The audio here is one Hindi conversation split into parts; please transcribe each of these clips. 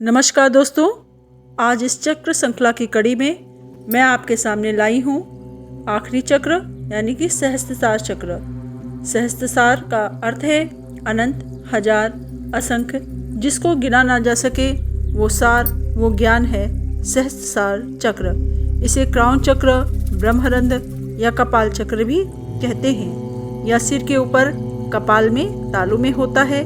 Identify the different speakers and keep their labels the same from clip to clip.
Speaker 1: नमस्कार दोस्तों, आज इस चक्र श्रृंखला की कड़ी में मैं आपके सामने लाई हूँ आखिरी चक्र यानी कि सहस्त्रसार चक्र। सहस्त्रसार का अर्थ है अनंत, हजार, असंख्य, जिसको गिना ना जा सके वो सार, वो ज्ञान है सहस्त्रसार चक्र। इसे क्राउन चक्र, ब्रह्मरंध्र या कपाल चक्र भी कहते हैं। यह सिर के ऊपर कपाल में तालु में होता है।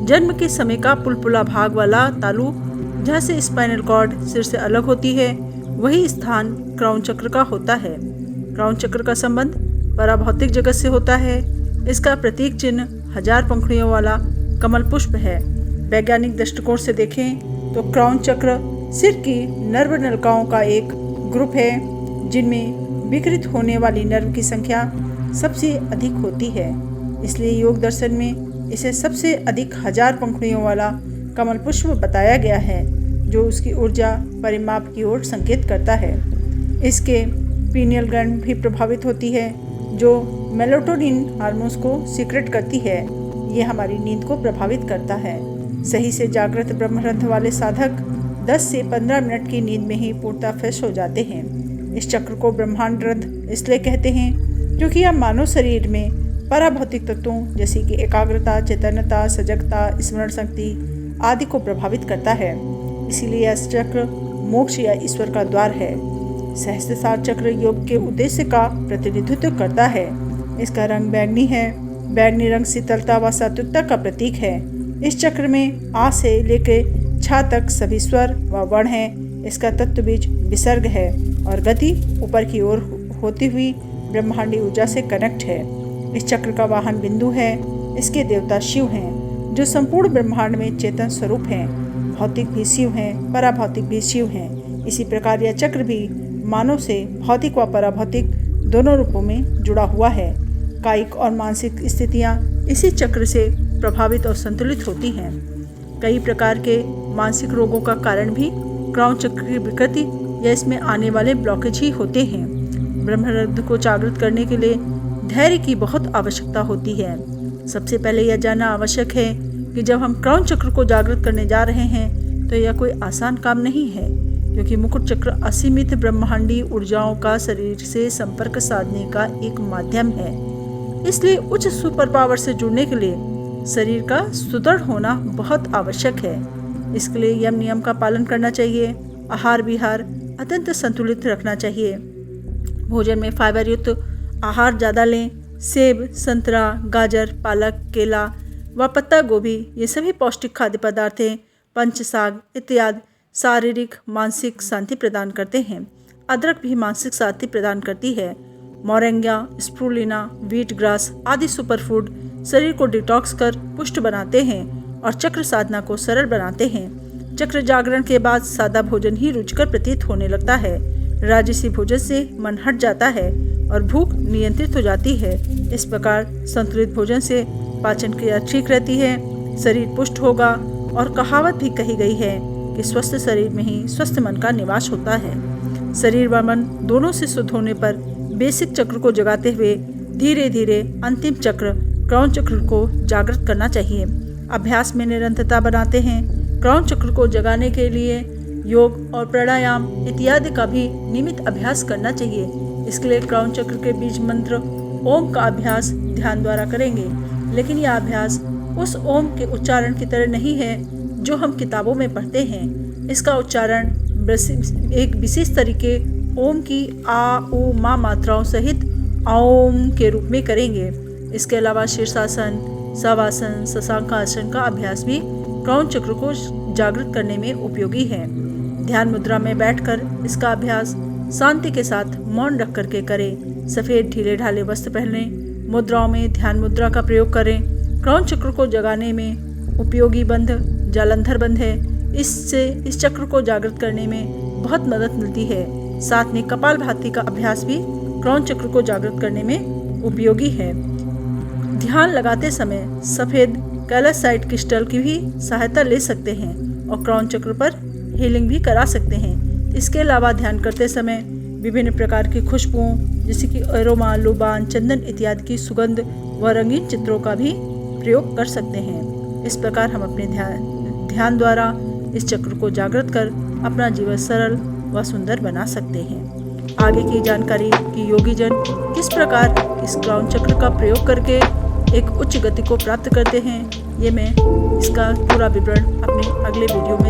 Speaker 1: जन्म के समय का पुलपुला भाग वाला तालु, जहाँ से स्पाइनल कॉर्ड सिर से अलग होती है, वही स्थान क्राउन चक्र का होता है। क्राउन चक्र का संबंध पराभौतिक जगत से होता है। इसका प्रतीक चिन्ह हजार पंखुड़ियों वाला कमल पुष्प है। वैज्ञानिक दृष्टिकोण से देखें तो क्राउन चक्र सिर की नर्व नलिकाओं का एक ग्रुप है, जिनमें विकृत होने वाली नर्व की संख्या सबसे अधिक होती है। इसलिए योग दर्शन में इसे सबसे अधिक हजार पंखुड़ियों वाला कमल पुष्प बताया गया है, जो उसकी ऊर्जा परिमाप की ओर संकेत करता है। इसके पीनियल ग्लैंड भी प्रभावित होती है, जो मेलाटोनिन हार्मोन्स को सीक्रेट करती है। ये हमारी नींद को प्रभावित करता है। सही से जागृत ब्रह्मरंध्र वाले साधक 10 से 15 मिनट की नींद में ही पूर्णतः फ्रेश हो जाते हैं। इस चक्र को ब्रह्मांड रंध्र इसलिए कहते हैं क्योंकि यह मानव शरीर में पराभौतिक तत्वों जैसे कि एकाग्रता, चैतन्यता, सजगता, स्मरण शक्ति आदि को प्रभावित करता है। इसीलिए यह चक्र मोक्ष या ईश्वर का द्वार है। सहस्त्रसार चक्र योग के उद्देश्य का प्रतिनिधित्व करता है। इसका रंग बैंगनी है। बैंगनी रंग शीतलता व सात्विकता का प्रतीक है। इस चक्र में आ से लेकर छा तक सभी स्वर व वर्ण हैं। इसका तत्व बीज विसर्ग है और गति ऊपर की ओर होती हुई ब्रह्मांडी ऊर्जा से कनेक्ट है। इस चक्र का वाहन बिंदु है। इसके देवता शिव हैं, जो संपूर्ण ब्रह्मांड में चेतन स्वरूप हैं। भौतिक भी शिव हैं, पराभौतिक भी शिव हैं। इसी प्रकार यह चक्र भी मानव से भौतिक व पराभौतिक दोनों रूपों में जुड़ा हुआ है। कायिक और मानसिक स्थितियाँ इसी चक्र से प्रभावित और संतुलित होती हैं। कई प्रकार के मानसिक रोगों का कारण भी क्राउन चक्र की विकृति या इसमें आने वाले ब्लॉकेज ही होते हैं। ब्रह्मरंध्र को जागृत करने के लिए धैर्य की बहुत आवश्यकता होती है। सबसे पहले यह जानना आवश्यक है कि जब हम क्राउन चक्र को जागृत करने जा रहे हैं तो यह कोई आसान काम नहीं है, क्योंकि मुकुट चक्र असीमित ब्रह्मांडी ऊर्जाओं का शरीर से संपर्क साधने का एक माध्यम है। इसलिए उच्च सुपर पावर से जुड़ने के लिए शरीर का सुदृढ़ होना बहुत आवश्यक है। इसके लिए यम नियम का पालन करना चाहिए। आहार विहार अत्यंत संतुलित रखना चाहिए। भोजन में फाइबर युक्त आहार ज़्यादा लें। सेब, संतरा, गाजर, पालक, केला व पत्ता गोभी ये सभी पौष्टिक खाद्य पदार्थ हैं। पंच साग इत्यादि शारीरिक मानसिक शांति प्रदान करते हैं। अदरक भी मानसिक शांति प्रदान करती है। मोरिंगा, स्प्रुलिना, व्हीट ग्रास आदि सुपरफूड शरीर को डिटॉक्स कर पुष्ट बनाते हैं और चक्र साधना को सरल बनाते हैं। चक्र जागरण के बाद सादा भोजन ही रुचिकर प्रतीत होने लगता है। राजसी भोजन से मन हट जाता है और भूख नियंत्रित हो जाती है। इस प्रकार संतुलित भोजन से पाचन क्रिया ठीक रहती है, शरीर पुष्ट होगा और कहावत भी कही गई है कि स्वस्थ शरीर में ही स्वस्थ मन का निवास होता है। शरीर व मन दोनों से शुद्ध होने पर बेसिक चक्र को जगाते हुए धीरे धीरे अंतिम चक्र क्राउन चक्र को जागृत करना चाहिए। अभ्यास में निरंतरता बनाते हैं। क्राउन चक्र को जगाने के लिए योग और प्राणायाम इत्यादि का भी नियमित अभ्यास करना चाहिए। इसके लिए क्राउन चक्र के बीज मंत्र ओम का अभ्यास ध्यान द्वारा करेंगे, लेकिन यह अभ्यास उस ओम के उच्चारण की तरह नहीं है जो हम किताबों में पढ़ते हैं। इसका उच्चारण एक विशेष तरीके ओम की आ, उ, मा मात्राओं सहित ओम के रूप में करेंगे। इसके अलावा शीर्षासन, शवासन, शशांकासन का अभ्यास भी क्राउन चक्र को जागृत करने में उपयोगी है। ध्यान मुद्रा में बैठकर इसका अभ्यास शांति के साथ मौन रख करके करें। सफ़ेद ढीले ढाले वस्त्र पहनें। मुद्राओं में ध्यान मुद्रा का प्रयोग करें। क्राउन चक्र को जगाने में उपयोगी बंध जालंधर बंध है। इससे इस चक्र को जागृत करने में बहुत मदद मिलती है। साथ में कपालभाति का अभ्यास भी क्राउन चक्र को जागृत करने में उपयोगी है। ध्यान लगाते समय सफ़ेद कैल्साइट क्रिस्टल की भी सहायता ले सकते हैं और क्राउन चक्र पर हीलिंग भी करा सकते हैं। इसके अलावा ध्यान करते समय विभिन्न प्रकार की खुशबुओं जैसे कि एरोमा, लुबान, चंदन इत्यादि की सुगंध व रंगीन चित्रों का भी प्रयोग कर सकते हैं। इस प्रकार हम अपने ध्यान द्वारा इस चक्र को जागृत कर अपना जीवन सरल व सुंदर बना सकते हैं। आगे की जानकारी कि योगी जन किस प्रकार इस क्राउन चक्र का प्रयोग करके एक उच्च गति को प्राप्त करते हैं, ये मैं इसका पूरा विवरण अपने अगले वीडियो में